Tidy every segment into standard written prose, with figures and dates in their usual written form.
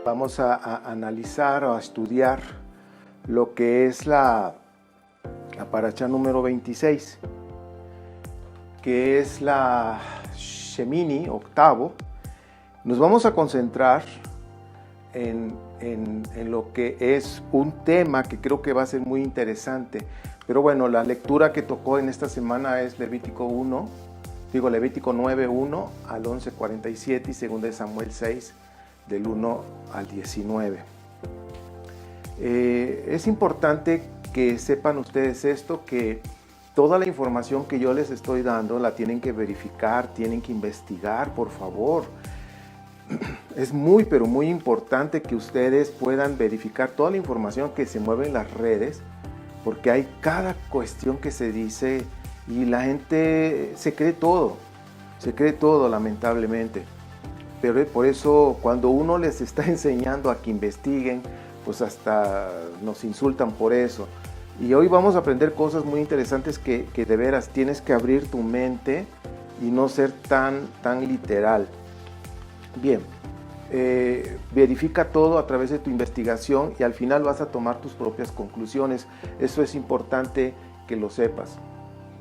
Vamos a analizar o a estudiar lo que es la parashá número 26, que es la Shemini, octavo. Nos vamos a concentrar en lo que es un tema que creo que va a ser muy interesante. Pero bueno, la lectura que tocó en esta semana es Levítico 9, 1 al 11:47 y 2 de Samuel 6, del 1 al 19. Es importante que sepan ustedes esto, que toda la información que yo les estoy dando la tienen que verificar, tienen que investigar, por favor. Es muy, pero muy importante que ustedes puedan verificar toda la información que se mueve en las redes, porque hay cada cuestión que se dice y la gente se cree todo lamentablemente. Pero por eso cuando uno les está enseñando a que investiguen, pues hasta nos insultan por eso. Y hoy vamos a aprender cosas muy interesantes que de veras tienes que abrir tu mente y no ser tan literal. Bien, verifica todo a través de tu investigación y al final vas a tomar tus propias conclusiones. Eso es importante que lo sepas.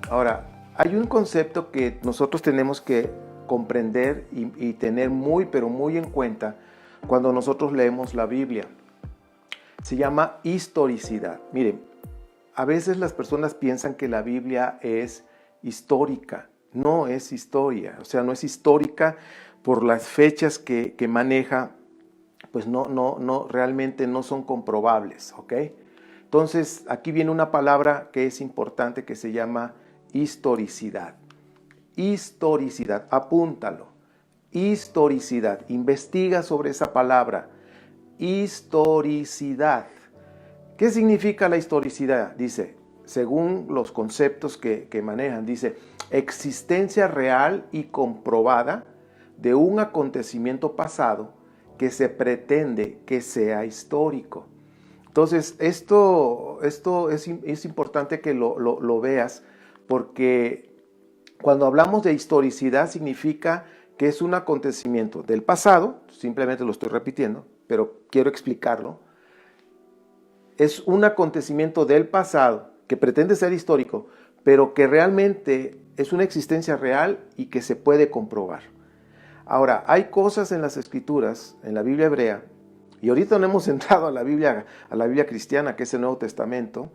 Ahora, hay un concepto que nosotros tenemos que comprender y tener muy, pero muy en cuenta cuando nosotros leemos la Biblia. Se llama historicidad. Miren, a veces las personas piensan que la Biblia es histórica. No es historia, o sea, no es histórica por las fechas que maneja, pues no, realmente no son comprobables, ¿ok? Entonces, aquí viene una palabra que es importante que se llama historicidad. Historicidad, apúntalo. Historicidad, investiga sobre esa palabra. Historicidad. ¿Qué significa la historicidad? Dice, según los conceptos que manejan, dice, existencia real y comprobada de un acontecimiento pasado que se pretende que sea histórico. Entonces, esto es importante que lo veas, porque cuando hablamos de historicidad significa que es un acontecimiento del pasado, simplemente lo estoy repitiendo, pero quiero explicarlo. Es un acontecimiento del pasado que pretende ser histórico, pero que realmente es una existencia real y que se puede comprobar. Ahora, hay cosas en las escrituras, en la Biblia hebrea, y ahorita no hemos entrado a la Biblia cristiana, que es el Nuevo Testamento.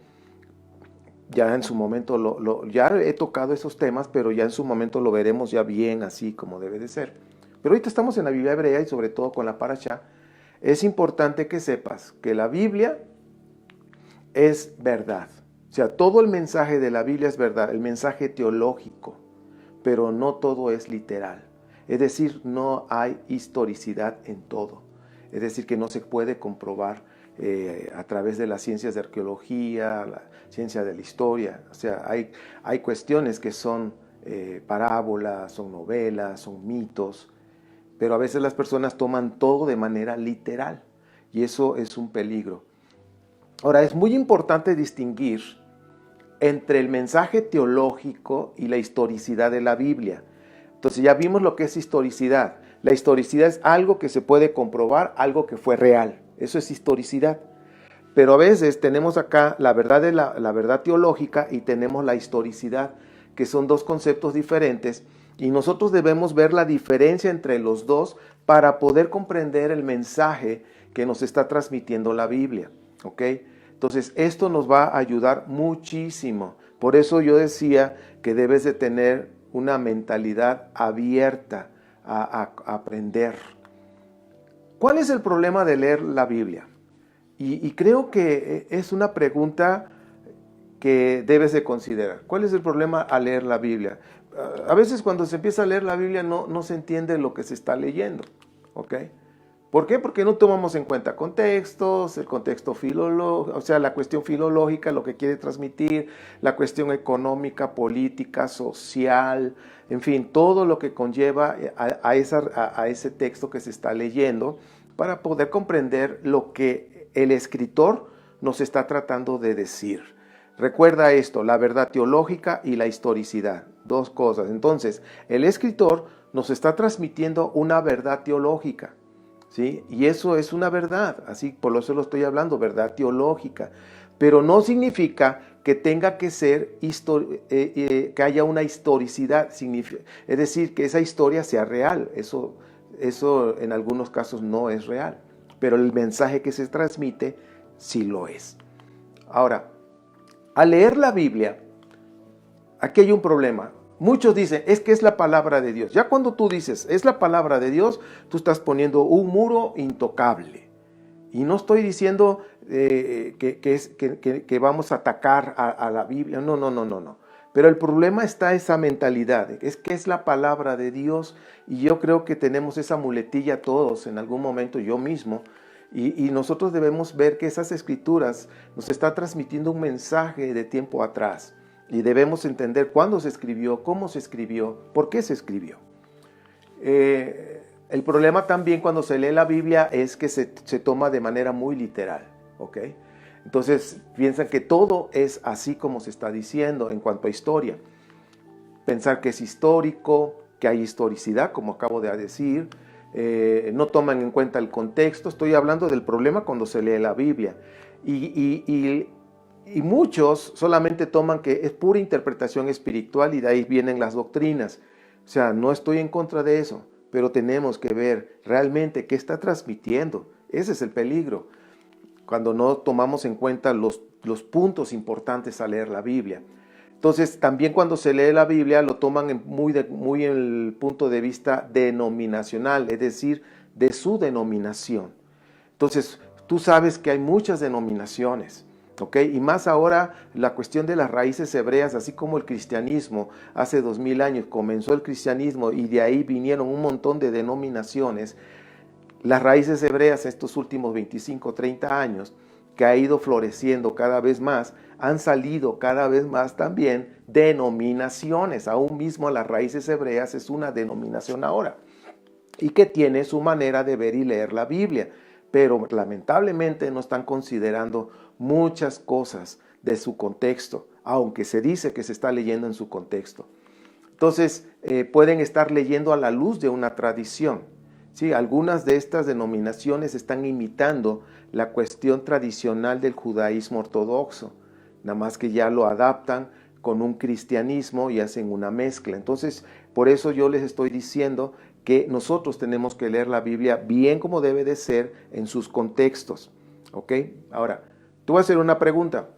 Ya en su momento ya he tocado esos temas, pero ya en su momento lo veremos ya bien así como debe de ser. Pero ahorita estamos en la Biblia hebrea y sobre todo con la parashá. Es importante que sepas que la Biblia es verdad. O sea, todo el mensaje de la Biblia es verdad, el mensaje teológico, pero no todo es literal. Es decir, no hay historicidad en todo. Es decir, que no se puede comprobar a través de las ciencias de arqueología, la ciencia de la historia. O sea, hay cuestiones que son parábolas, son novelas, son mitos, pero a veces las personas toman todo de manera literal y eso es un peligro. Ahora, es muy importante distinguir entre el mensaje teológico y la historicidad de la Biblia. Entonces ya vimos lo que es historicidad. La historicidad es algo que se puede comprobar, algo que fue real. Eso es historicidad. Pero a veces tenemos acá la verdad teológica y tenemos la historicidad, que son dos conceptos diferentes. Y nosotros debemos ver la diferencia entre los dos para poder comprender el mensaje que nos está transmitiendo la Biblia. ¿Ok? Entonces esto nos va a ayudar muchísimo. Por eso yo decía que debes de tener una mentalidad abierta a aprender. ¿Cuál es el problema de leer la Biblia? Y creo que es una pregunta que debes de considerar. ¿Cuál es el problema al leer la Biblia? A veces cuando se empieza a leer la Biblia no se entiende lo que se está leyendo. ¿Ok? ¿Por qué? Porque no tomamos en cuenta contextos, el contexto filológico, o sea, la cuestión filológica, lo que quiere transmitir, la cuestión económica, política, social, en fin, todo lo que conlleva a ese texto que se está leyendo para poder comprender lo que el escritor nos está tratando de decir. Recuerda esto, la verdad teológica y la historicidad, dos cosas. Entonces, el escritor nos está transmitiendo una verdad teológica. ¿sí? Y eso es una verdad, así por eso lo estoy hablando, verdad teológica. Pero no significa que tenga que ser, que haya una historicidad, es decir, que esa historia sea real. Eso en algunos casos no es real, pero el mensaje que se transmite sí lo es. Ahora, al leer la Biblia, aquí hay un problema. Muchos dicen, es que es la palabra de Dios. Ya cuando tú dices, es la palabra de Dios, tú estás poniendo un muro intocable. Y no estoy diciendo que vamos a atacar a la Biblia. No, no, no, no, no. Pero el problema está esa mentalidad. Es que es la palabra de Dios. Y yo creo que tenemos esa muletilla todos en algún momento, yo mismo. Y nosotros debemos ver que esas escrituras nos están transmitiendo un mensaje de tiempo atrás. Y debemos entender cuándo se escribió, cómo se escribió, por qué se escribió. El problema también cuando se lee la Biblia es que se toma de manera muy literal, ¿ok? Entonces piensan que todo es así como se está diciendo en cuanto a historia. Pensar que es histórico, que hay historicidad, como acabo de decir, no toman en cuenta el contexto. Estoy hablando del problema cuando se lee la Biblia. Y muchos solamente toman que es pura interpretación espiritual y de ahí vienen las doctrinas. O sea, no estoy en contra de eso, pero tenemos que ver realmente qué está transmitiendo. Ese es el peligro, cuando no tomamos en cuenta los puntos importantes al leer la Biblia. Entonces, también cuando se lee la Biblia lo toman muy en el punto de vista denominacional, es decir, de su denominación. Entonces, tú sabes que hay muchas denominaciones, ¿ok? Y más ahora la cuestión de las raíces hebreas, así como el cristianismo, hace 2000 años comenzó el cristianismo y de ahí vinieron un montón de denominaciones. Las raíces hebreas estos últimos 25, 30 años, que ha ido floreciendo cada vez más, han salido cada vez más también denominaciones. Aún mismo las raíces hebreas es una denominación ahora y que tiene su manera de ver y leer la Biblia, pero lamentablemente no están considerando muchas cosas de su contexto, aunque se dice que se está leyendo en su contexto. Entonces, pueden estar leyendo a la luz de una tradición. Sí, algunas de estas denominaciones están imitando la cuestión tradicional del judaísmo ortodoxo, nada más que ya lo adaptan con un cristianismo y hacen una mezcla. Entonces, por eso yo les estoy diciendo que nosotros tenemos que leer la Biblia bien como debe de ser en sus contextos. ¿Ok? Ahora, tú vas a hacer una pregunta.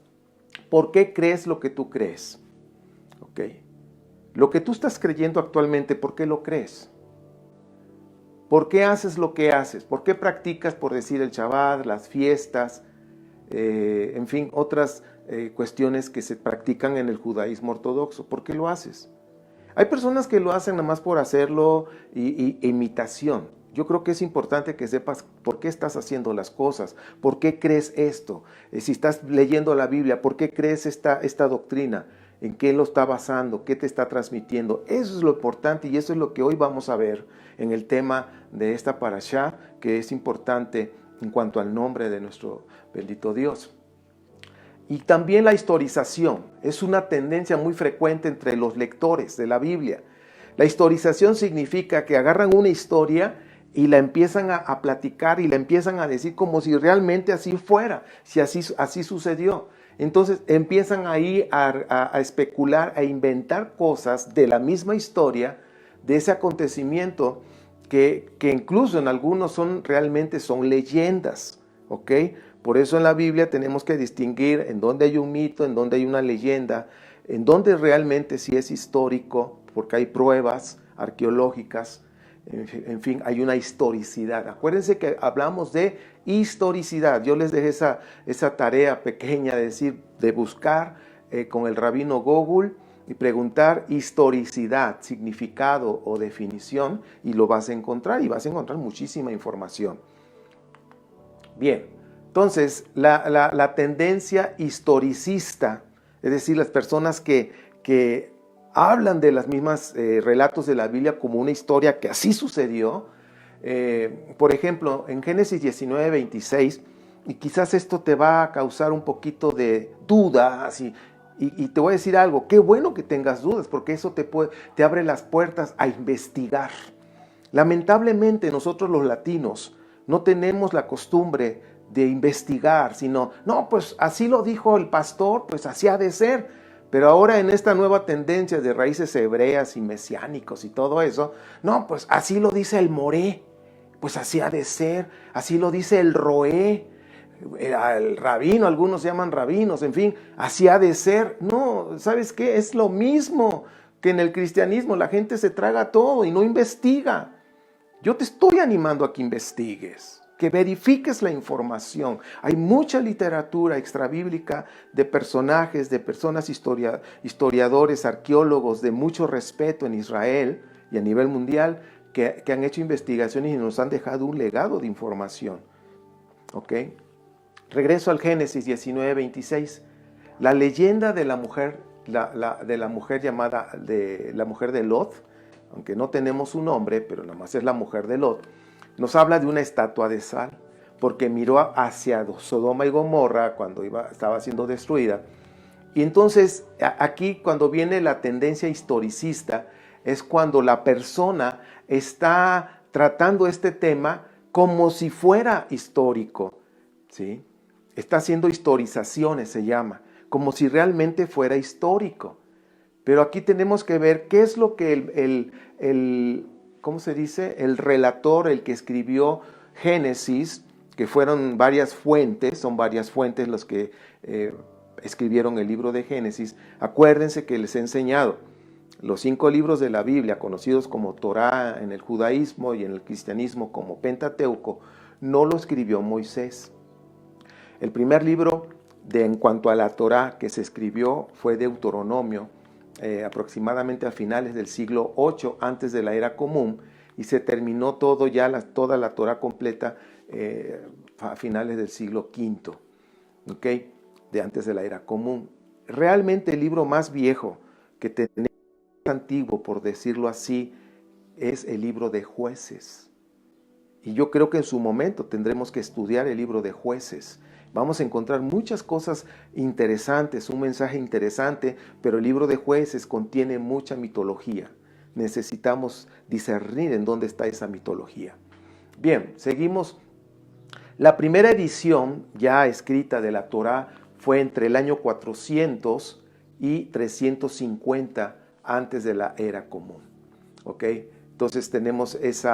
¿Por qué crees lo que tú crees? ¿Ok? Lo que tú estás creyendo actualmente, ¿por qué lo crees? ¿Por qué haces lo que haces? ¿Por qué practicas, por decir, el Shabbat, las fiestas, en fin, otras cuestiones que se practican en el judaísmo ortodoxo? ¿Por qué lo haces? Hay personas que lo hacen nada más por hacerlo y imitación. Yo creo que es importante que sepas por qué estás haciendo las cosas, por qué crees esto. Si estás leyendo la Biblia, ¿por qué crees esta doctrina? ¿En qué lo está basando? ¿Qué te está transmitiendo? Eso es lo importante y eso es lo que hoy vamos a ver en el tema de esta parashá, que es importante en cuanto al nombre de nuestro bendito Dios. Y también la historización es una tendencia muy frecuente entre los lectores de la Biblia. La historización significa que agarran una historia y la empiezan a platicar y la empiezan a decir como si realmente así fuera, si así sucedió. Entonces empiezan ahí a especular, a inventar cosas de la misma historia, de ese acontecimiento, que incluso en algunos realmente son leyendas, ¿ok? Por eso en la Biblia tenemos que distinguir en dónde hay un mito, en dónde hay una leyenda, en dónde realmente sí es histórico, porque hay pruebas arqueológicas, en fin, hay una historicidad. Acuérdense que hablamos de historicidad. Yo les dejé esa tarea pequeña de buscar con el rabino Google y preguntar historicidad, significado o definición, y lo vas a encontrar, y vas a encontrar muchísima información. Bien, entonces la tendencia historicista, es decir, las personas que hablan de las mismas relatos de la Biblia como una historia que así sucedió. Por ejemplo, en Génesis 19, 26, y quizás esto te va a causar un poquito de dudas, y te voy a decir algo, qué bueno que tengas dudas, porque eso te abre las puertas a investigar. Lamentablemente nosotros los latinos No tenemos la costumbre de investigar, sino, no, pues así lo dijo el pastor, pues así ha de ser. Pero ahora en esta nueva tendencia de raíces hebreas y mesiánicos y todo eso, no, pues así lo dice el Moré, pues así ha de ser, así lo dice el Roé, el rabino, algunos se llaman rabinos, en fin, así ha de ser. No, ¿sabes qué? Es lo mismo que en el cristianismo, la gente se traga todo y no investiga. Yo te estoy animando a que investigues, que verifiques la información. Hay mucha literatura extrabíblica de personajes, de personas historiadores, arqueólogos de mucho respeto en Israel y a nivel mundial que han hecho investigaciones y nos han dejado un legado de información. ¿Ok? Regreso al Génesis 19:26. La leyenda de la mujer, de la mujer llamada la mujer de Lot, aunque no tenemos su nombre, pero nada más es la mujer de Lot, nos habla de una estatua de sal, porque miró hacia Sodoma y Gomorra cuando estaba siendo destruida. Y entonces aquí cuando viene la tendencia historicista, es cuando la persona está tratando este tema como si fuera histórico, ¿sí? Está haciendo historizaciones, se llama, como si realmente fuera histórico. Pero aquí tenemos que ver qué es lo que ¿cómo se dice? El relator, el que escribió Génesis, que fueron varias fuentes, son varias fuentes los que escribieron el libro de Génesis. Acuérdense que les he enseñado los 5 libros de la Biblia, conocidos como Torá en el judaísmo y en el cristianismo como Pentateuco, no lo escribió Moisés. El primer libro en cuanto a la Torá que se escribió fue Deuteronomio, aproximadamente a finales del siglo 8 antes de la era común, y se terminó toda la Torá completa a finales del siglo V, ¿okay? De antes de la era común. Realmente el libro más viejo que tenemos, antiguo por decirlo así, es el libro de Jueces. Y yo creo que en su momento tendremos que estudiar el libro de Jueces. Vamos a encontrar muchas cosas interesantes, un mensaje interesante, pero el libro de Jueces contiene mucha mitología. Necesitamos discernir en dónde está esa mitología. Bien, seguimos. La primera edición ya escrita de la Torá fue entre el año 400 y 350 antes de la era común. ¿Ok? Entonces tenemos ese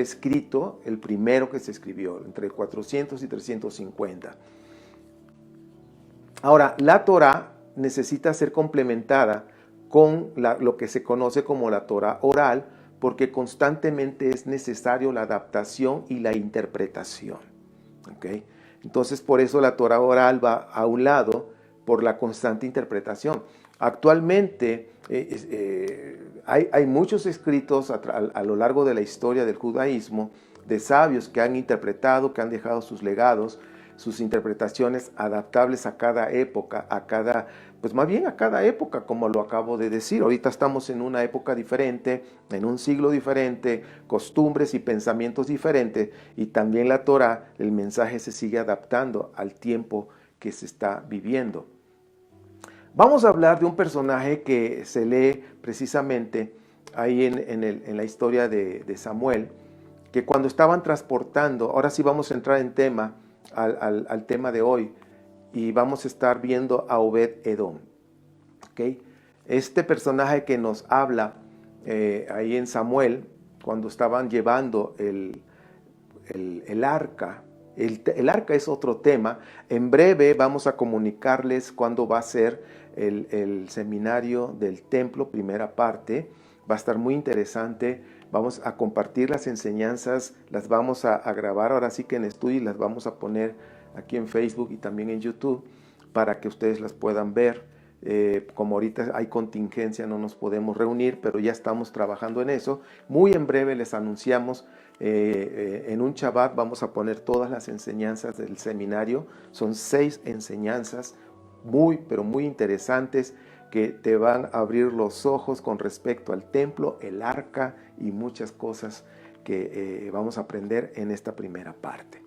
escrito, el primero que se escribió, entre 400 y 350. Ahora, la Torá necesita ser complementada con lo que se conoce como la Torá oral, porque constantemente es necesario la adaptación y la interpretación. ¿Okay? Entonces, por eso la Torá oral va a un lado por la constante interpretación. Actualmente hay muchos escritos a lo largo de la historia del judaísmo de sabios que han interpretado, que han dejado sus legados, sus interpretaciones adaptables a cada época, pues más bien a cada época, como lo acabo de decir. Ahorita estamos en una época diferente, en un siglo diferente, costumbres y pensamientos diferentes, y también la Torá, el mensaje se sigue adaptando al tiempo que se está viviendo. Vamos a hablar de un personaje que se lee precisamente ahí en la historia de Samuel, que cuando estaban transportando, ahora sí vamos a entrar en tema, al tema de hoy, y vamos a estar viendo a Obed-Edom. ¿Okay? Este personaje que nos habla ahí en Samuel, cuando estaban llevando el arca. El arca es otro tema. En breve vamos a comunicarles cuándo va a ser el seminario del templo, primera parte. Va a estar muy interesante. Vamos a compartir las enseñanzas, las vamos a grabar ahora sí que en estudio y las vamos a poner aquí en Facebook y también en YouTube para que ustedes las puedan ver. Como ahorita hay contingencia, no nos podemos reunir, pero ya estamos trabajando en eso. Muy en breve les anunciamos. En un Shabbat vamos a poner todas las enseñanzas del seminario. Son 6 enseñanzas pero muy interesantes que te van a abrir los ojos con respecto al templo, el arca y muchas cosas que vamos a aprender en esta primera parte.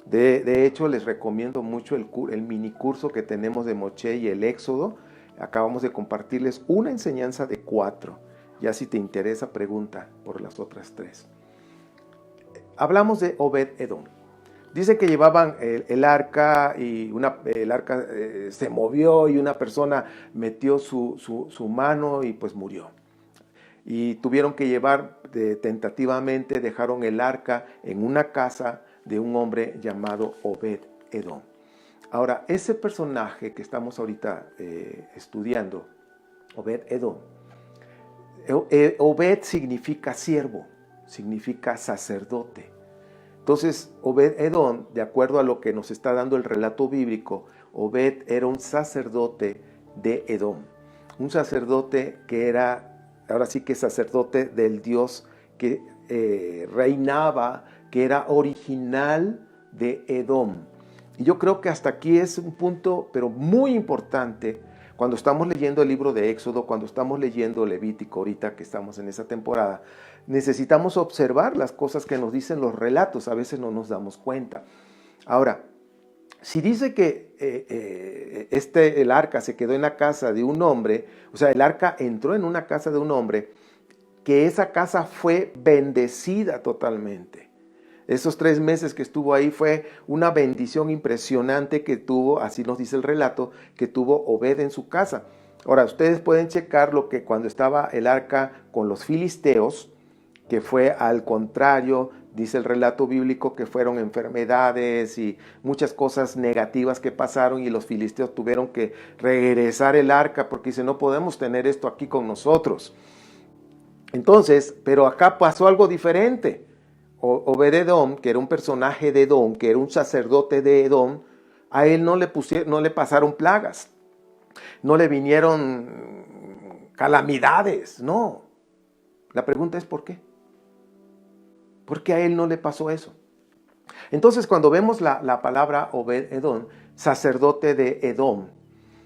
De hecho, les recomiendo mucho el mini curso que tenemos de Moshe y el Éxodo. Acabamos de compartirles una enseñanza de 4. Ya si te interesa, pregunta por las otras 3. hablamos de Obed-Edom. Dice que llevaban el arca y el arca se movió y una persona metió su mano y pues murió. Y tuvieron que llevar tentativamente, dejaron el arca en una casa de un hombre llamado Obed-Edom. Ahora, ese personaje que estamos ahorita estudiando, Obed-Edom, Obed significa siervo, significa sacerdote. Entonces, Obed-Edom, de acuerdo a lo que nos está dando el relato bíblico, Obed era un sacerdote de Edom. Un sacerdote que era, ahora sí que sacerdote del Dios que reinaba, que era original de Edom. Y yo creo que hasta aquí es un punto, pero muy importante, cuando estamos leyendo el libro de Éxodo, cuando estamos leyendo Levítico, ahorita que estamos en esa temporada, necesitamos observar las cosas que nos dicen los relatos, a veces no nos damos cuenta. Ahora, si dice que el arca se quedó en la casa de un hombre, o sea, el arca entró en una casa de un hombre, que esa casa fue bendecida totalmente. Esos 3 meses que estuvo ahí fue una bendición impresionante que tuvo, así nos dice el relato, que tuvo Obed en su casa. Ahora, ustedes pueden checar lo que cuando estaba el arca con los filisteos, que fue al contrario, dice el relato bíblico, que fueron enfermedades y muchas cosas negativas que pasaron y los filisteos tuvieron que regresar el arca porque dice, no podemos tener esto aquí con nosotros. Entonces, pero acá pasó algo diferente. Obed-Edom, que era un personaje de Edom, que era un sacerdote de Edom, a él no le pasaron plagas, no le vinieron calamidades, no. La pregunta es ¿por qué? ¿Por qué a él no le pasó eso? Entonces, cuando vemos la palabra Obed-Edom, sacerdote de Edom,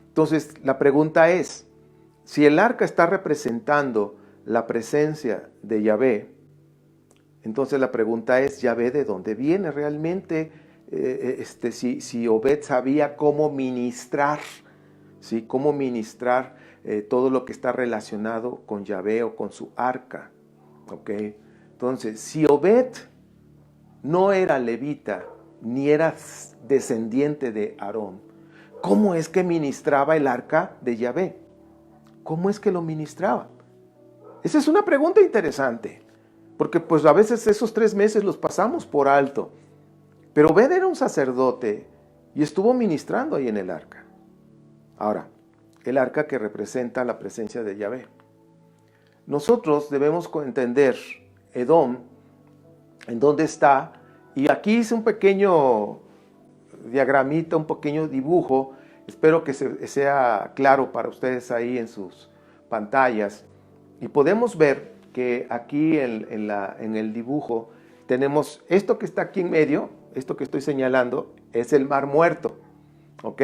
entonces la pregunta es, si el arca está representando la presencia de Yahvé, entonces la pregunta es, ¿Yahvé de dónde viene realmente? Si Obed sabía cómo ministrar, ¿sí? Cómo ministrar todo lo que está relacionado con Yahvé o con su arca. ¿Okay? Entonces, si Obed no era levita, ni era descendiente de Aarón, ¿cómo es que ministraba el arca de Yahvé? ¿Cómo es que lo ministraba? Esa es una pregunta interesante. Porque pues a veces esos 3 meses los pasamos por alto. Pero Obed era un sacerdote y estuvo ministrando ahí en el arca. Ahora, el arca que representa la presencia de Yahvé. Nosotros debemos entender Edom, en dónde está. Y aquí hice un pequeño diagramita, un pequeño dibujo. Espero que sea claro para ustedes ahí en sus pantallas. Y podemos ver que aquí en el dibujo tenemos esto que está aquí en medio, esto que estoy señalando, es el Mar Muerto, ¿ok?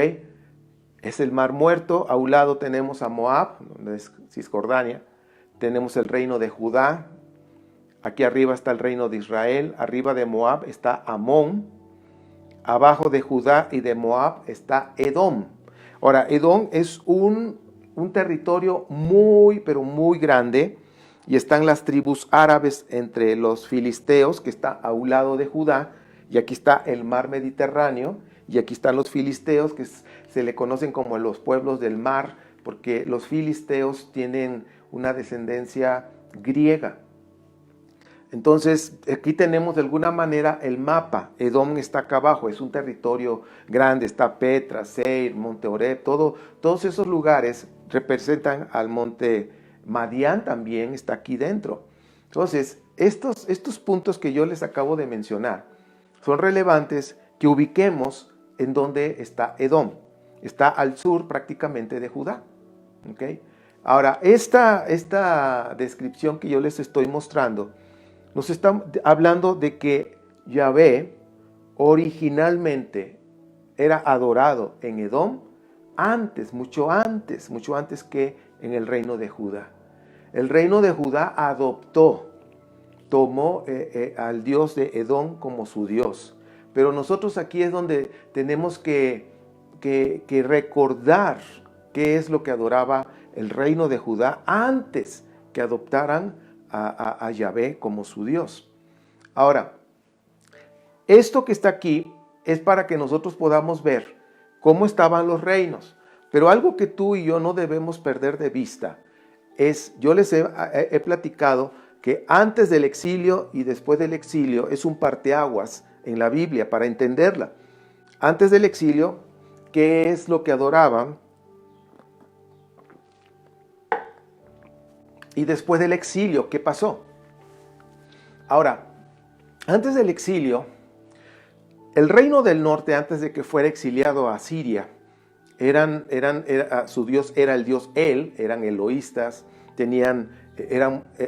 Es el Mar Muerto, a un lado tenemos a Moab, donde es Cisjordania, tenemos el reino de Judá, aquí arriba está el reino de Israel, arriba de Moab está Amón, abajo de Judá y de Moab está Edom. Ahora, Edom es un territorio muy, pero muy grande, y están las tribus árabes entre los filisteos, que está a un lado de Judá, y aquí está el mar Mediterráneo, y aquí están los filisteos, que se le conocen como los pueblos del mar, porque los filisteos tienen una descendencia griega. Entonces, aquí tenemos de alguna manera el mapa. Edom está acá abajo, es un territorio grande, está Petra, Seir, Monte Oreb, todos esos lugares representan al monte Madián, también está aquí dentro. Entonces, estos puntos que yo les acabo de mencionar son relevantes que ubiquemos en dónde está Edom. Está al sur prácticamente de Judá. ¿Okay? Ahora, esta descripción que yo les estoy mostrando nos está hablando de que Yahvé originalmente era adorado en Edom mucho antes que en el reino de Judá. El reino de Judá tomó al Dios de Edom como su Dios. Pero nosotros aquí es donde tenemos que recordar qué es lo que adoraba el reino de Judá antes que adoptaran a Yahvé como su Dios. Ahora, Esto que está aquí es para que nosotros podamos ver cómo estaban los reinos. Pero algo que tú y yo no debemos perder de vista es, yo les he platicado que antes del exilio y después del exilio es un parteaguas en la Biblia para entenderla. Antes del exilio, ¿qué es lo que adoraban? Y después del exilio, ¿qué pasó? Ahora, antes del exilio, el reino del norte, antes de que fuera exiliado a Siria, su dios era el dios El, eran eloístas,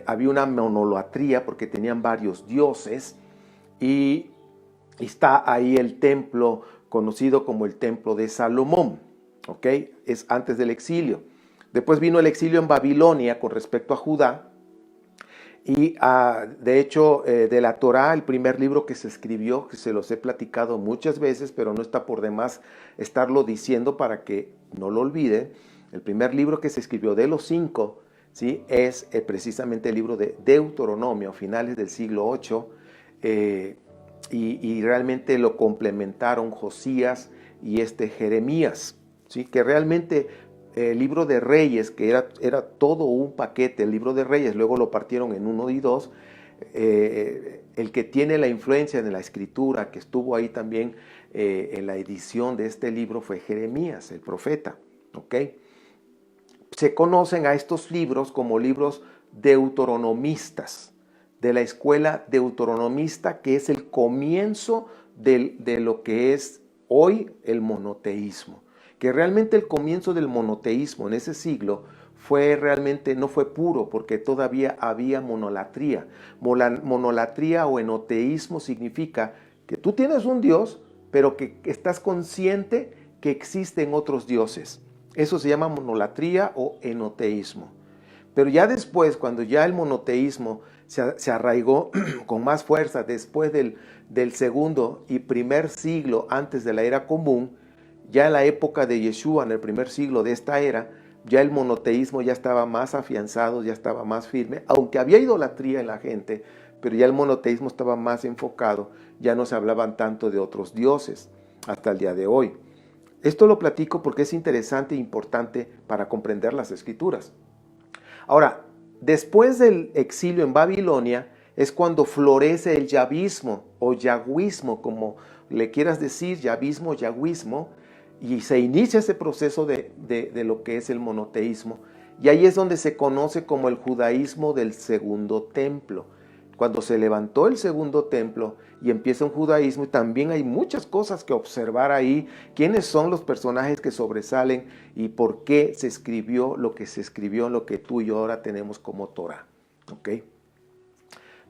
había una monolatría porque tenían varios dioses, y está ahí el templo conocido como el templo de Salomón, ¿ok? Es antes del exilio. Después vino el exilio en Babilonia con respecto a Judá, y de hecho de la Torá, el primer libro que se escribió, que se los he platicado muchas veces, pero no está por demás estarlo diciendo para que no lo olviden, el primer libro que se escribió de los 5, ¿sí? Es precisamente el libro de Deuteronomio, finales del siglo 8, y realmente lo complementaron Josías y Jeremías, ¿sí? Que realmente el libro de Reyes, que era todo un paquete, el libro de Reyes, luego lo partieron en 1 y 2, el que tiene la influencia de la escritura, que estuvo ahí también en la edición de este libro, fue Jeremías, el profeta, ¿ok? Se conocen a estos libros como libros deuteronomistas, de la escuela deuteronomista, que es el comienzo de lo que es hoy el monoteísmo. Que realmente el comienzo del monoteísmo en ese siglo no fue puro, porque todavía había monolatría. Monolatría o enoteísmo significa que tú tienes un Dios, pero que estás consciente que existen otros dioses. Eso se llama monolatría o enoteísmo. Pero ya después, cuando ya el monoteísmo se arraigó con más fuerza después del segundo y primer siglo antes de la era común, ya en la época de Yeshua, en el primer siglo de esta era, ya el monoteísmo ya estaba más afianzado, ya estaba más firme, aunque había idolatría en la gente, pero ya el monoteísmo estaba más enfocado, ya no se hablaban tanto de otros dioses hasta el día de hoy. Esto lo platico porque es interesante e importante para comprender las escrituras. Ahora, después del exilio en Babilonia es cuando florece el yavismo o yahwismo, como le quieras decir, yavismo, yahwismo, y se inicia ese proceso de lo que es el monoteísmo. Y ahí es donde se conoce como el judaísmo del segundo templo. Cuando se levantó el segundo templo y empieza un judaísmo, y también hay muchas cosas que observar ahí, quiénes son los personajes que sobresalen y por qué se escribió lo que se escribió en lo que tú y yo ahora tenemos como Torah. ¿Ok?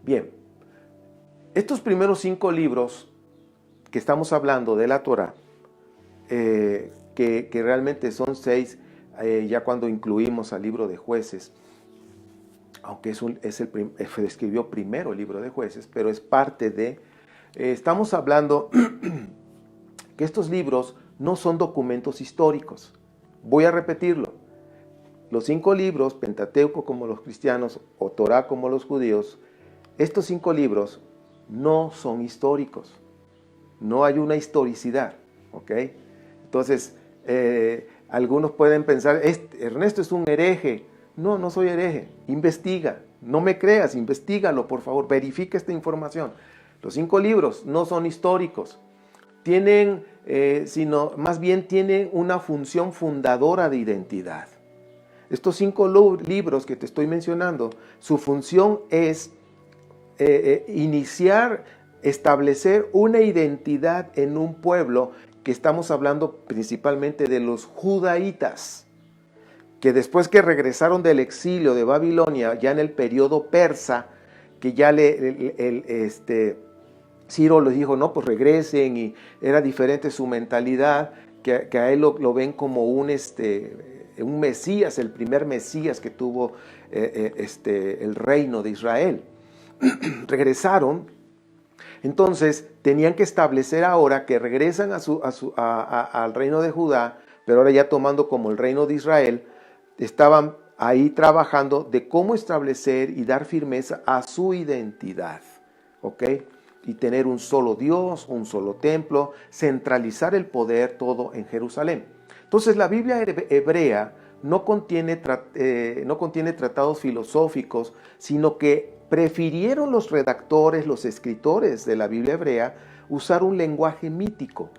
Bien, estos primeros 5 libros que estamos hablando de la Torah, que realmente son 6, ya cuando incluimos al libro de Jueces, aunque se escribió primero el libro de Jueces, pero es parte de... estamos hablando que estos libros no son documentos históricos. Voy a repetirlo. Los 5 libros, Pentateuco como los cristianos o Torah como los judíos, estos 5 libros no son históricos. No hay una historicidad, ¿ok? Entonces, algunos pueden pensar, Ernesto es un hereje. No, no soy hereje. Investiga. No me creas, investígalo, por favor. Verifica esta información. Los 5 libros no son históricos. Tienen, más bien tienen una función fundadora de identidad. Estos 5 libros que te estoy mencionando, su función es establecer una identidad en un pueblo, que estamos hablando principalmente de los judaítas, que después que regresaron del exilio de Babilonia, ya en el periodo persa, que ya Ciro les dijo, no, pues regresen, y era diferente su mentalidad, que a él lo ven como un Mesías, el primer Mesías que tuvo el reino de Israel. Regresaron, entonces tenían que establecer ahora que regresan al reino de Judá, pero ahora ya tomando como el reino de Israel, estaban ahí trabajando de cómo establecer y dar firmeza a su identidad, ¿ok? y tener un solo Dios, un solo templo, centralizar el poder todo en Jerusalén. Entonces la Biblia hebrea no contiene tratados filosóficos, sino que prefirieron los redactores, los escritores de la Biblia hebrea, usar un lenguaje mítico.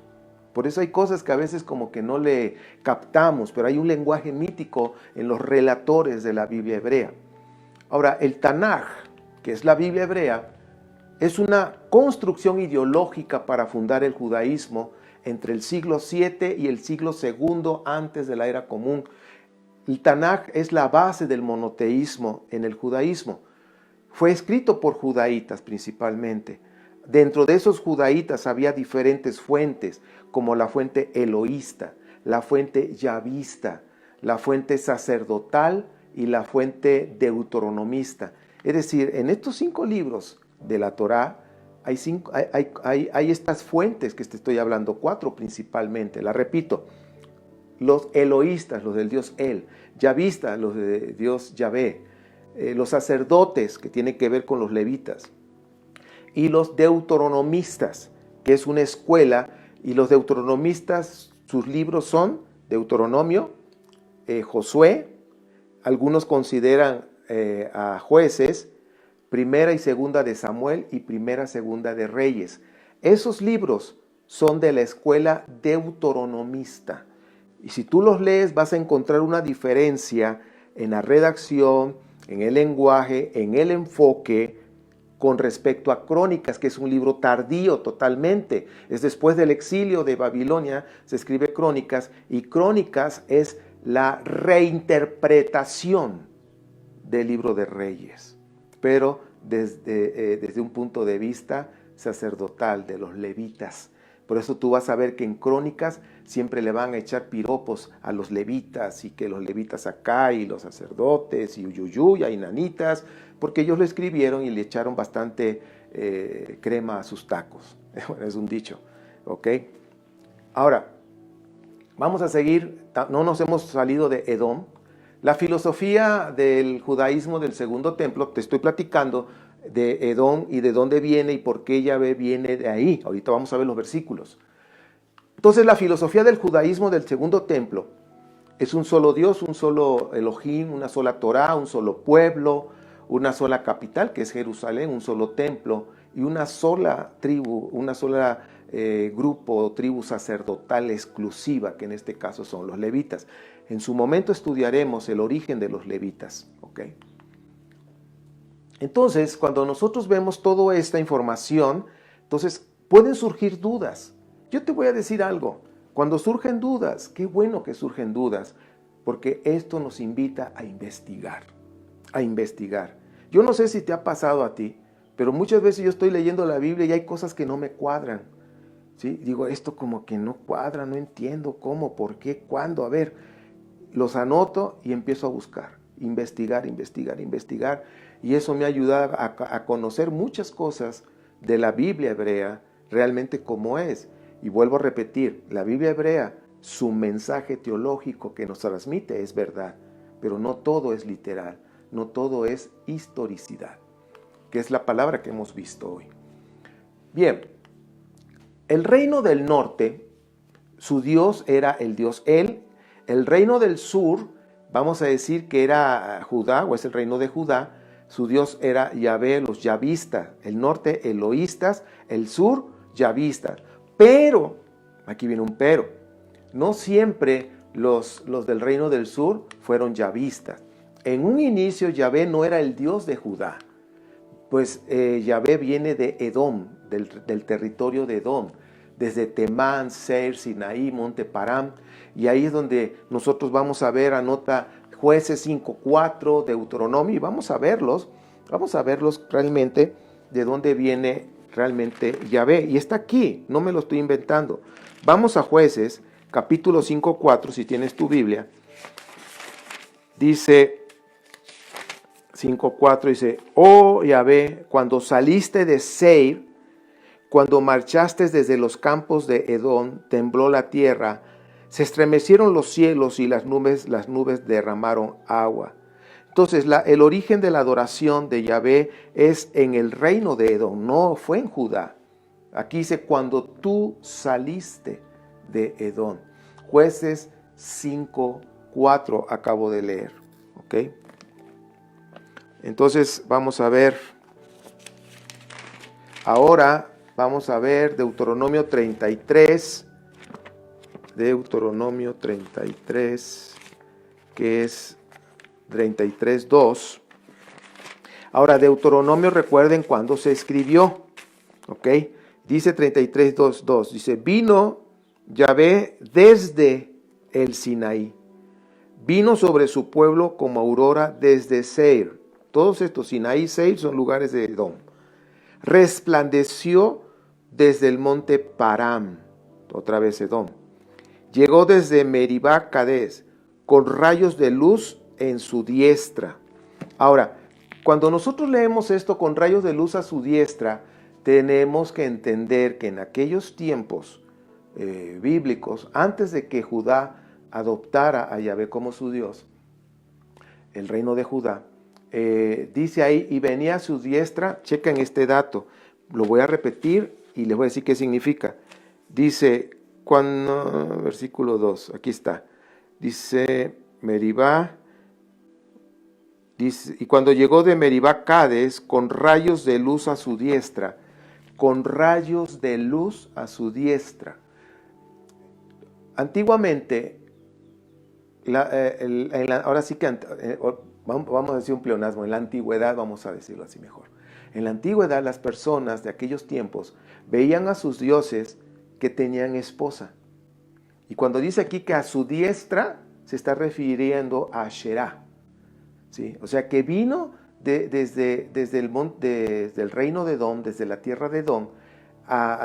Por eso hay cosas que a veces como que no le captamos, pero hay un lenguaje mítico en los relatores de la Biblia hebrea. Ahora, el Tanaj, que es la Biblia hebrea, es una construcción ideológica para fundar el judaísmo entre el siglo VII y el siglo II antes de la era común. El Tanaj es la base del monoteísmo en el judaísmo. Fue escrito por judaítas principalmente. Dentro de esos judaítas había diferentes fuentes, como la fuente eloísta, la fuente yavista, la fuente sacerdotal y la fuente deuteronomista. Es decir, en estos 5 libros de la Torá hay estas fuentes que te estoy hablando, 4 principalmente. La repito: los eloístas, los del dios El; yavistas, los del dios Yahvé; los sacerdotes, que tienen que ver con los levitas; y los deuteronomistas, que es una escuela. Y los deuteronomistas, sus libros son Deuteronomio, Josué, algunos consideran a Jueces, Primera y Segunda de Samuel y Primera, Segunda de Reyes. Esos libros son de la escuela deuteronomista. Y si tú los lees, vas a encontrar una diferencia en la redacción, en el lenguaje, en el enfoque, con respecto a Crónicas, que es un libro tardío totalmente. Es después del exilio de Babilonia, se escribe Crónicas, y Crónicas es la reinterpretación del libro de Reyes, pero desde un punto de vista sacerdotal, de los levitas. Por eso tú vas a ver que en Crónicas siempre le van a echar piropos a los levitas, y que los levitas acá, y los sacerdotes, y uyuyuy, hay nanitas, porque ellos lo escribieron y le echaron bastante crema a sus tacos. Bueno, es un dicho, ¿ok? Ahora, vamos a seguir, no nos hemos salido de Edom. La filosofía del judaísmo del Segundo Templo, te estoy platicando de Edom y de dónde viene y por qué Yahvé viene de ahí. Ahorita vamos a ver los versículos. Entonces, la filosofía del judaísmo del Segundo Templo es un solo Dios, un solo Elohim, una sola Torá, un solo pueblo, una sola capital, que es Jerusalén, un solo templo y una sola tribu, una sola grupo o tribu sacerdotal exclusiva, que en este caso son los levitas. En su momento estudiaremos el origen de los levitas, ¿ok? Entonces, cuando nosotros vemos toda esta información, entonces pueden surgir dudas. Yo te voy a decir algo: cuando surgen dudas, qué bueno que surgen dudas, porque esto nos invita a investigar, a investigar. Yo no sé si te ha pasado a ti, pero muchas veces yo estoy leyendo la Biblia y hay cosas que no me cuadran, ¿sí? Digo, esto como que no cuadra, no entiendo cómo, por qué, cuándo. A ver, los anoto y empiezo a buscar, investigar, y eso me ayuda a conocer muchas cosas de la Biblia hebrea, realmente como es. Y vuelvo a repetir, la Biblia hebrea, su mensaje teológico que nos transmite es verdad, pero no todo es literal, no todo es historicidad, que es la palabra que hemos visto hoy. Bien, el reino del norte, su dios era el dios El. El reino del sur, vamos a decir que era Judá, o es el reino de Judá, su dios era Yahvé, los yavistas. El norte, eloístas; el sur, yavistas. Pero, aquí viene un pero, no siempre los del reino del sur fueron yavistas. En un inicio, Yahvé no era el dios de Judá, pues Yahvé viene de Edom, del territorio de Edom, desde Temán, Seir, Sinaí, Monte Param, y ahí es donde nosotros vamos a ver, anota Jueces 5:4, Deuteronomio, y vamos a verlos realmente de dónde viene realmente Yahvé, y está aquí, no me lo estoy inventando. Vamos a Jueces, capítulo 5:4, si tienes tu Biblia. Dice 5:4, dice: oh Yahvé, cuando saliste de Seir, cuando marchaste desde los campos de Edom, tembló la tierra, se estremecieron los cielos y las nubes derramaron agua. Entonces, el origen de la adoración de Yahvé es en el reino de Edom, no fue en Judá. Aquí dice, cuando tú saliste de Edom. Jueces 5:4 acabo de leer. ¿Ok? Entonces, vamos a ver. Ahora vamos a ver Deuteronomio 33. Deuteronomio 33, que es 33:2. Ahora, Deuteronomio, recuerden cuándo se escribió, ¿ok? Dice 33:2, dice, vino Yahvé desde el Sinaí, vino sobre su pueblo como aurora desde Seir. Todos estos, Sinaí y Seir, son lugares de Edom. Resplandeció desde el monte Param, otra vez Edom. Llegó desde Meribá Cades, con rayos de luz en su diestra. Ahora, cuando nosotros leemos esto con rayos de luz a su diestra, tenemos que entender que en aquellos tiempos bíblicos, antes de que Judá adoptara a Yahvé como su Dios, el reino de Judá, dice ahí, y venía a su diestra, chequen este dato, lo voy a repetir y les voy a decir qué significa. Dice, versículo 2, aquí está, dice Meribá, dice, y cuando llegó de Meribá Cades, con rayos de luz a su diestra, con rayos de luz a su diestra. Antiguamente, ahora sí que, vamos a decir un pleonasmo, en la antigüedad, vamos a decirlo así mejor. En la antigüedad, las personas de aquellos tiempos veían a sus dioses que tenían esposa. Y cuando dice aquí que a su diestra, se está refiriendo a Asherá. ¿Sí? O sea que vino desde el reino de Edom, desde la tierra de Edom,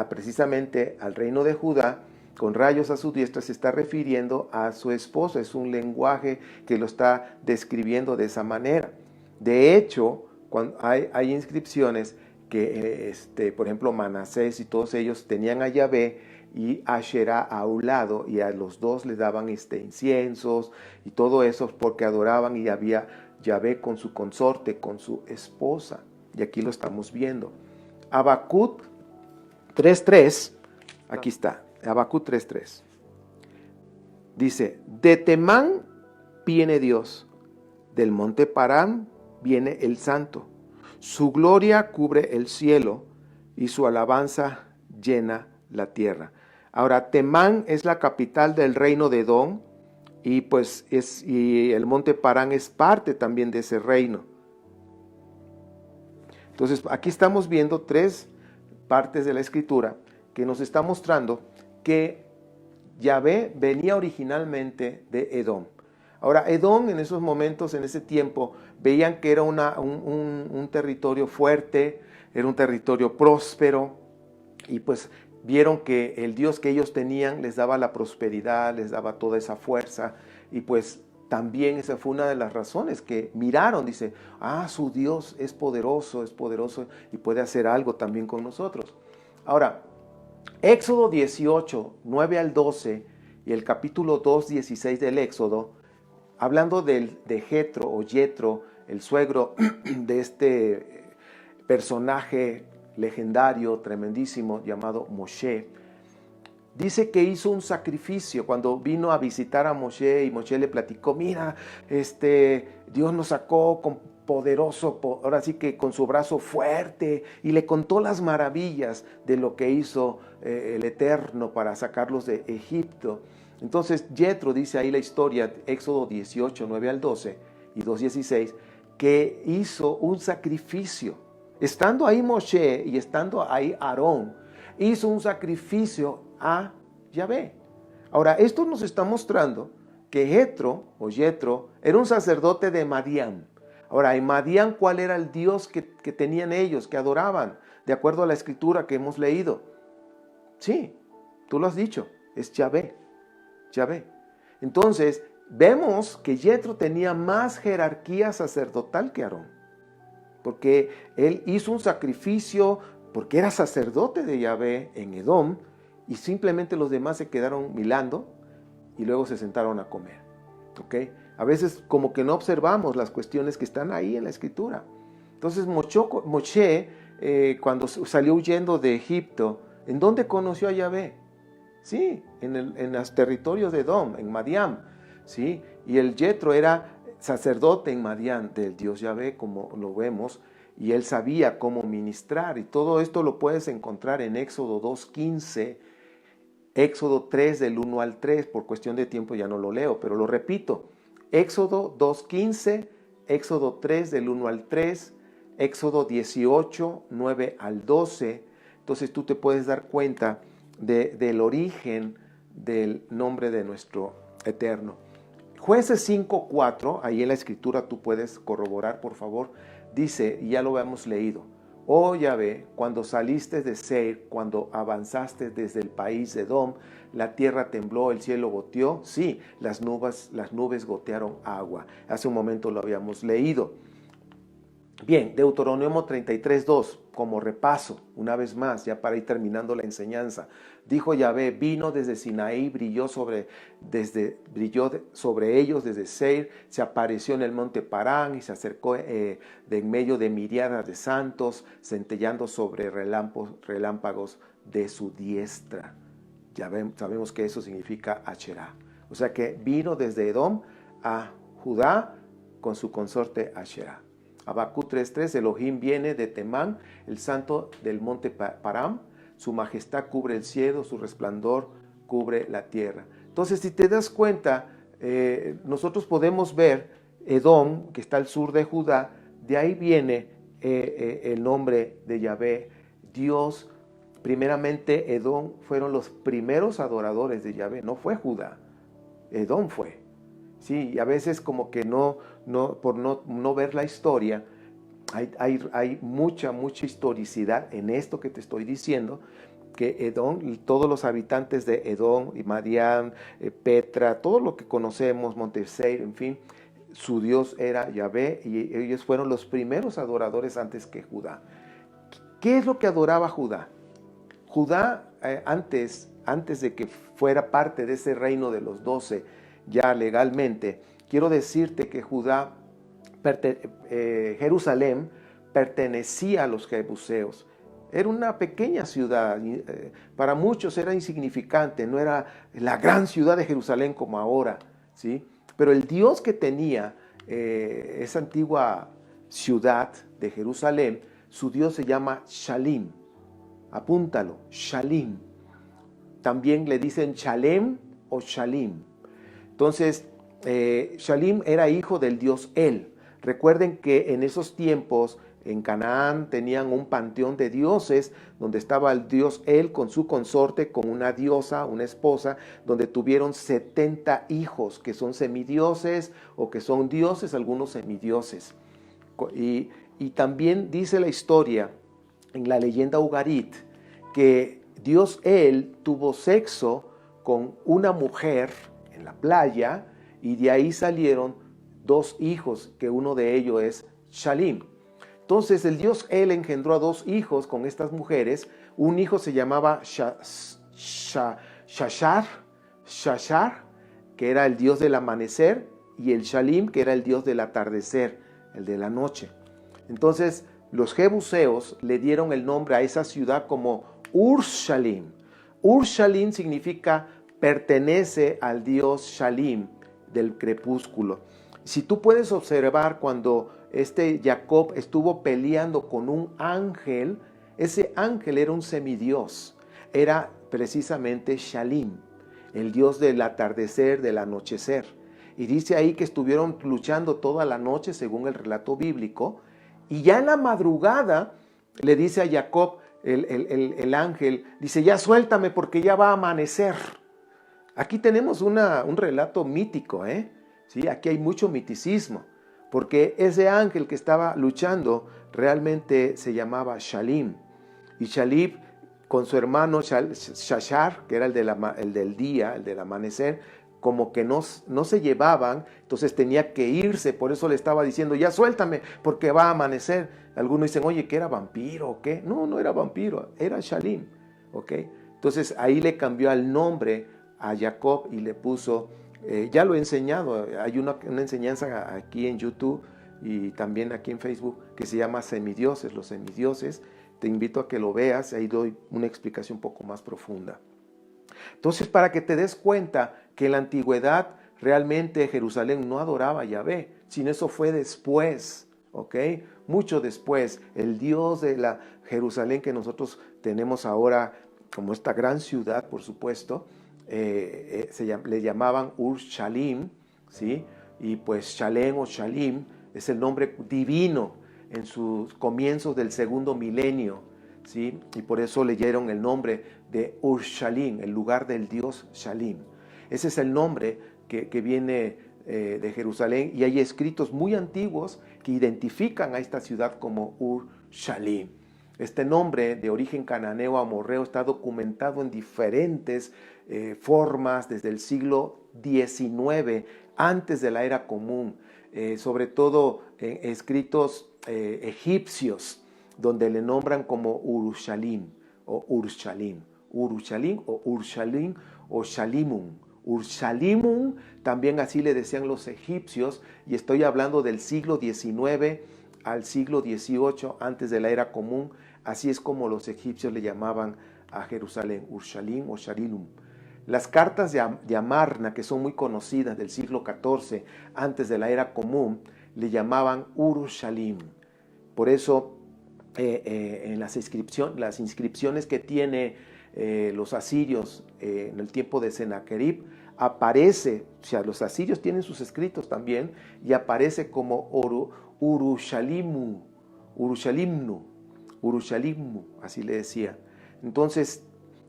precisamente al reino de Judá, con rayos a su diestra, se está refiriendo a su esposa. Es un lenguaje que lo está describiendo de esa manera. De hecho, cuando hay inscripciones que, por ejemplo, Manasés y todos ellos tenían a Yahvé y Asherá a un lado, y a los dos les daban inciensos y todo eso porque adoraban, y había Yahvé con su consorte, con su esposa. Y aquí lo estamos viendo. Habacuc 3:3, aquí está, Habacuc 3:3. Dice, de Temán viene Dios, del monte Parán viene el Santo. Su gloria cubre el cielo y su alabanza llena la tierra. Ahora, Temán es la capital del reino de Edom, y pues y el monte Parán es parte también de ese reino. Entonces, aquí estamos viendo tres partes de la escritura que nos está mostrando que Yahvé venía originalmente de Edom. Ahora, Edom en esos momentos, en ese tiempo, veían que era un territorio fuerte, era un territorio próspero, y pues vieron que el Dios que ellos tenían les daba la prosperidad, les daba toda esa fuerza, y pues también esa fue una de las razones que miraron, dice, su Dios es poderoso y puede hacer algo también con nosotros. Ahora, Éxodo 18, 9 al 12 y el capítulo 2, 16 del Éxodo, hablando de Jetro o Yetro, el suegro de este personaje legendario, tremendísimo, llamado Moshe, dice que hizo un sacrificio cuando vino a visitar a Moshe, y Moshe le platicó, mira, Dios nos sacó con poderoso, ahora sí que con su brazo fuerte, y le contó las maravillas de lo que hizo el Eterno para sacarlos de Egipto. Entonces Yetro, dice ahí la historia, Éxodo 18, 9 al 12 y 2:16, que hizo un sacrificio. Estando ahí Moshe y estando ahí Aarón, hizo un sacrificio a Yahvé. Ahora, esto nos está mostrando que Yetro era un sacerdote de Madián. Ahora, en Madián, ¿cuál era el Dios que tenían ellos, que adoraban? De acuerdo a la escritura que hemos leído. Sí, tú lo has dicho, es Yahvé. Entonces, vemos que Yetro tenía más jerarquía sacerdotal que Aarón, porque él hizo un sacrificio, porque era sacerdote de Yahvé en Edom, y simplemente los demás se quedaron mirando y luego se sentaron a comer. ¿ok? A veces como que no observamos las cuestiones que están ahí en la Escritura. Entonces Moshe, cuando salió huyendo de Egipto, ¿en dónde conoció a Yahvé? Sí, en los territorios de Edom, en Madián, ¿sí? Y el Yetro era sacerdote en Madián del Dios Yahvé, como lo vemos, y él sabía cómo ministrar. Y todo esto lo puedes encontrar en Éxodo 2:15, Éxodo 3 del 1 al 3, por cuestión de tiempo ya no lo leo, pero lo repito. Éxodo 2:15, Éxodo 3 del 1 al 3, Éxodo 18, 9 al 12. Entonces tú te puedes dar cuenta del origen del nombre de nuestro Eterno. Jueces 5:4, ahí en la escritura tú puedes corroborar, por favor, dice, y ya lo hemos leído: oh Yahvé, cuando saliste de Seir, cuando avanzaste desde el país de Edom, la tierra tembló, el cielo goteó, sí, las nubes gotearon agua. Hace un momento lo habíamos leído. Bien, Deuteronomio 33:2, como repaso, una vez más, ya para ir terminando la enseñanza. Dijo Yahvé: vino desde Sinaí, brilló sobre ellos desde Seir, se apareció en el monte Parán y se acercó de en medio de miriadas de santos, centellando sobre relámpagos de su diestra. Sabemos que eso significa Asherá. O sea que vino desde Edom a Judá con su consorte Asherá. Habacuc 3:3, Elohim viene de Temán, el santo del monte Param, su majestad cubre el cielo, su resplandor cubre la tierra. Entonces, si te das cuenta, nosotros podemos ver Edom, que está al sur de Judá, de ahí viene el nombre de Yahvé, Dios. Primeramente, Edom fueron los primeros adoradores de Yahvé, no fue Judá, Edom fue. Sí, y a veces como que por no ver la historia, hay mucha historicidad en esto que te estoy diciendo, que Edom, todos los habitantes de Edom, y Madián, Petra, todo lo que conocemos, Monte Seir, en fin, su Dios era Yahvé, y ellos fueron los primeros adoradores antes que Judá. ¿Qué es lo que adoraba Judá? Judá, antes de que fuera parte de ese reino de los 12, ya legalmente, quiero decirte que Jerusalén pertenecía a los jebuseos. Era una pequeña ciudad, para muchos era insignificante, no era la gran ciudad de Jerusalén como ahora, ¿sí? Pero el Dios que tenía esa antigua ciudad de Jerusalén, su Dios se llama Shalim. Apúntalo, Shalim. También le dicen Shalem o Shalim. Entonces, Shalim era hijo del dios El. Recuerden que en esos tiempos en Canaán tenían un panteón de dioses donde estaba el dios El con su consorte, con una diosa, una esposa, donde tuvieron 70 hijos que son semidioses o que son dioses, algunos semidioses. Y también dice la historia en la leyenda Ugarit que dios El tuvo sexo con una mujer en la playa, y de ahí salieron 2 hijos, que uno de ellos es Shalim. Entonces el dios El engendró a 2 hijos con estas mujeres. Un hijo se llamaba Shashar, que era el dios del amanecer, y el Shalim, que era el dios del atardecer, el de la noche. Entonces los jebuseos le dieron el nombre a esa ciudad como Ur-Shalim. Ur-Shalim significa pertenece al dios Shalim del crepúsculo. Si tú puedes observar, cuando Jacob estuvo peleando con un ángel, ese ángel era un semidios, era precisamente Shalim, el dios del atardecer, del anochecer. Y dice ahí que estuvieron luchando toda la noche, según el relato bíblico, y ya en la madrugada le dice a Jacob, el ángel, dice: ya suéltame porque ya va a amanecer. Aquí tenemos un relato mítico, ¿sí? Aquí hay mucho miticismo, porque ese ángel que estaba luchando realmente se llamaba Shalim. Y Shalim, con su hermano Shashar, que era el del día, el del amanecer, como que no se llevaban, entonces tenía que irse. Por eso le estaba diciendo: ya suéltame porque va a amanecer. Algunos dicen: oye, ¿qué era vampiro o qué? No era vampiro, era Shalim, ¿ok? Entonces ahí le cambió el nombre a Jacob y le puso Ya lo he enseñado, hay una enseñanza aquí en YouTube y también aquí en Facebook que se llama Semidioses, los semidioses. Te invito a que lo veas, ahí doy una explicación un poco más profunda. Entonces, para que te des cuenta que en la antigüedad realmente Jerusalén no adoraba a Yahvé, sino eso fue después, ¿ok? Mucho después. El Dios de la Jerusalén que nosotros tenemos ahora como esta gran ciudad, por supuesto, le llamaban Ur-Shalim, ¿sí? Y pues Shalem o Shalim es el nombre divino en sus comienzos del segundo milenio, ¿sí? Y por eso le dieron el nombre de Ur-Shalim, el lugar del dios Shalim. Ese es el nombre que viene de Jerusalén, y hay escritos muy antiguos que identifican a esta ciudad como Ur-Shalim. Este nombre de origen cananeo amorreo está documentado en diferentes formas desde el siglo XIX, antes de la era común, sobre todo en escritos egipcios, donde le nombran como Urushalim o Urshalim, Urushalim o Urshalim o Shalimun. Urshalimun también así le decían los egipcios, y estoy hablando del siglo XIX al siglo XVIII, antes de la era común. Así es como los egipcios le llamaban a Jerusalén, Urshalim o Sharilum. Las cartas de Amarna, que son muy conocidas del siglo XIV, antes de la era común, le llamaban Urushalim. Por eso en las inscripciones que tiene los asirios en el tiempo de Sennacherib, aparece, o sea, los asirios tienen sus escritos también, y aparece como Urushalimnu, así le decía. Entonces,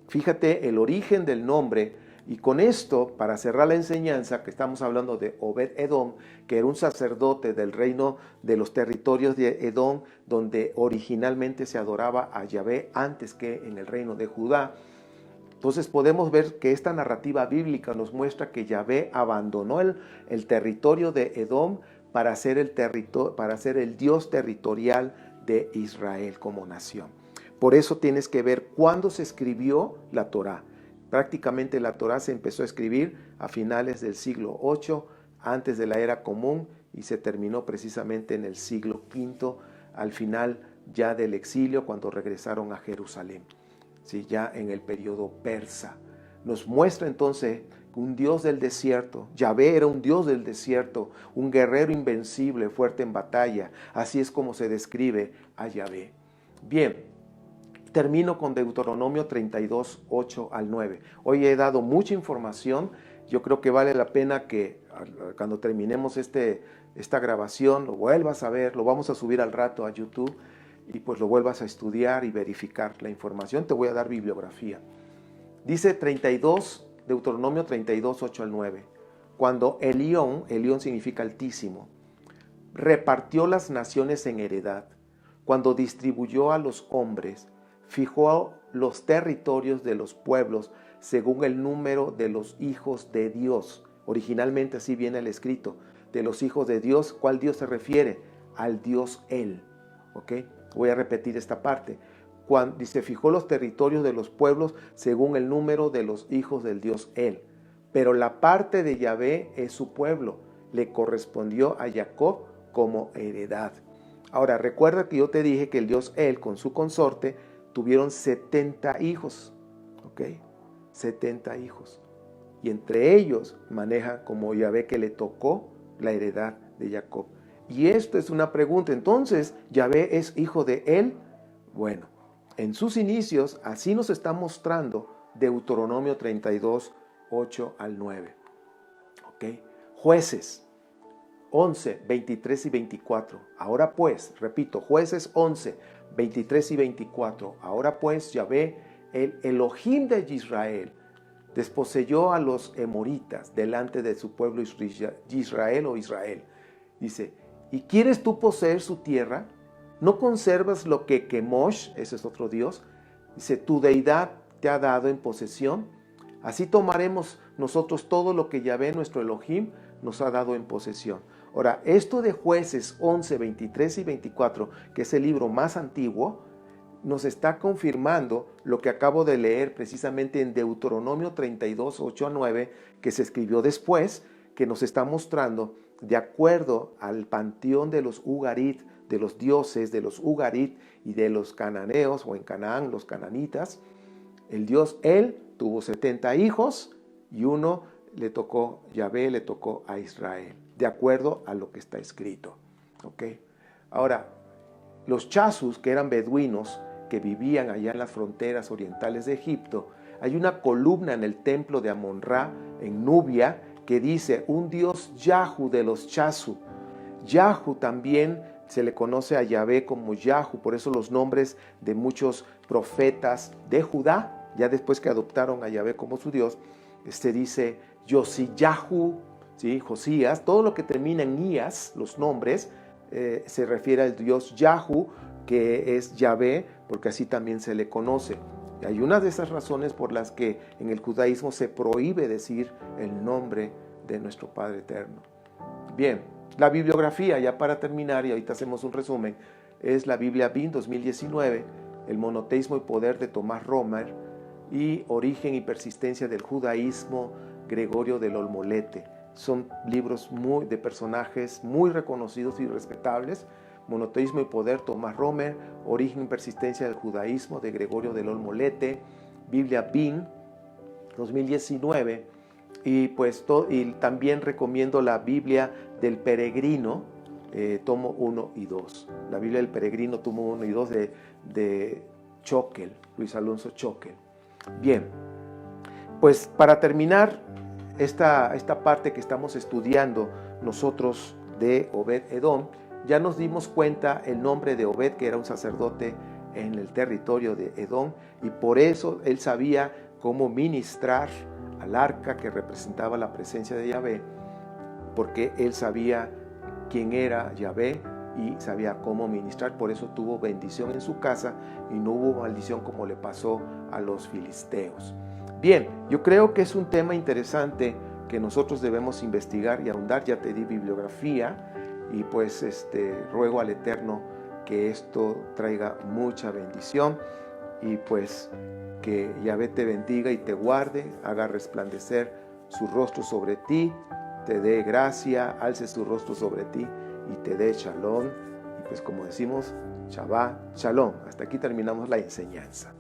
fíjate el origen del nombre. Y con esto, para cerrar la enseñanza, que estamos hablando de Obed-Edom, que era un sacerdote del reino de los territorios de Edom, donde originalmente se adoraba a Yahvé antes que en el reino de Judá. Entonces podemos ver que esta narrativa bíblica nos muestra que Yahvé abandonó el territorio de Edom para ser el Dios territorial de Israel como nación. Por eso tienes que ver cuándo se escribió la Torá. Prácticamente la Torá se empezó a escribir a finales del siglo VIII, antes de la era común, y se terminó precisamente en el siglo V, al final ya del exilio, cuando regresaron a Jerusalén, ¿sí? Ya en el periodo persa. Nos muestra entonces un Dios del desierto. Yahvé era un Dios del desierto, un guerrero invencible, fuerte en batalla. Así es como se describe a Yahvé. Bien. Termino con Deuteronomio 32, 8 al 9. Hoy he dado mucha información. Yo creo que vale la pena que cuando terminemos esta grabación lo vuelvas a ver, lo vamos a subir al rato a YouTube, y pues lo vuelvas a estudiar y verificar la información. Te voy a dar bibliografía. Dice Deuteronomio 32, 8 al 9. Cuando Elión significa altísimo, repartió las naciones en heredad, cuando distribuyó a los hombres, fijó los territorios de los pueblos según el número de los hijos de Dios. Originalmente así viene el escrito, de los hijos de Dios. ¿Cuál Dios se refiere? Al Dios Él. ¿Ok? Voy a repetir esta parte. Dice, fijó los territorios de los pueblos según el número de los hijos del Dios Él. Pero la parte de Yahvé es su pueblo. Le correspondió a Jacob como heredad. Ahora, recuerda que yo te dije que el Dios Él con su consorte tuvieron 70 hijos, ¿ok? 70 hijos. Y entre ellos maneja como Yahvé que le tocó la heredad de Jacob. Y esto es una pregunta. Entonces, ¿Yahvé es hijo de él? Bueno, en sus inicios, así nos está mostrando Deuteronomio 32, 8 al 9. ¿Ok? Jueces 11, 23 y 24. Ahora pues, repito, Jueces 11, 23 y 24. Ahora pues, Yahvé, el Elohim de Israel, desposeyó a los emoritas delante de su pueblo Israel o Israel. Dice, ¿y quieres tú poseer su tierra? ¿No conservas lo que Kemosh, ese es otro Dios, dice, tu deidad te ha dado en posesión? Así tomaremos nosotros todo lo que Yahvé, nuestro Elohim, nos ha dado en posesión. Ahora, esto de Jueces 11, 23 y 24, que es el libro más antiguo, nos está confirmando lo que acabo de leer precisamente en Deuteronomio 32, 8 a 9, que se escribió después, que nos está mostrando, de acuerdo al panteón de los Ugarit, de los dioses de los Ugarit y de los cananeos, o en Canaán, los cananitas, el dios él tuvo 70 hijos y uno le tocó, Yahvé le tocó a Israel, de acuerdo a lo que está escrito. ¿Ok? Ahora, los chazus, que eran beduinos, que vivían allá en las fronteras orientales de Egipto, hay una columna en el templo de Amon-Ra, en Nubia, que dice, un dios Yahu de los chazu. Yahu también se le conoce a Yahvé como Yahu, por eso los nombres de muchos profetas de Judá, ya después que adoptaron a Yahvé como su Dios, se dice Yosiyahu, ¿sí? Josías, todo lo que termina en Ías, los nombres, se refiere al Dios Yahu, que es Yahvé, porque así también se le conoce. Y hay una de esas razones por las que en el judaísmo se prohíbe decir el nombre de nuestro Padre Eterno. Bien, la bibliografía, ya para terminar, y ahorita hacemos un resumen, es la Biblia BIN 2019, El monoteísmo y poder de Tomás Romer, y Origen y persistencia del judaísmo, Gregorio del Olmolete. Son libros de personajes muy reconocidos y respetables. Monoteísmo y poder, Tomás Romer. Origen y persistencia del judaísmo, de Gregorio del Olmolete. Biblia BIN 2019. Y también recomiendo la Biblia del Peregrino, tomo 1 y 2. La Biblia del Peregrino, tomo 1 y 2 de Choquel, Luis Alonso Choquel. Bien, pues para terminar esta parte que estamos estudiando nosotros de Obed-Edom, ya nos dimos cuenta el nombre de Obed, que era un sacerdote en el territorio de Edom, y por eso él sabía cómo ministrar al arca que representaba la presencia de Yahvé, porque él sabía quién era Yahvé y sabía cómo ministrar. Por eso tuvo bendición en su casa y no hubo maldición como le pasó a los filisteos. Bien, yo creo que es un tema interesante que nosotros debemos investigar y ahondar. Ya te di bibliografía y pues ruego al Eterno que esto traiga mucha bendición y pues que Yahvé te bendiga y te guarde, haga resplandecer su rostro sobre ti, te dé gracia, alce su rostro sobre ti y te dé shalom. Y pues como decimos, Shabbat Shalom. Hasta aquí terminamos la enseñanza.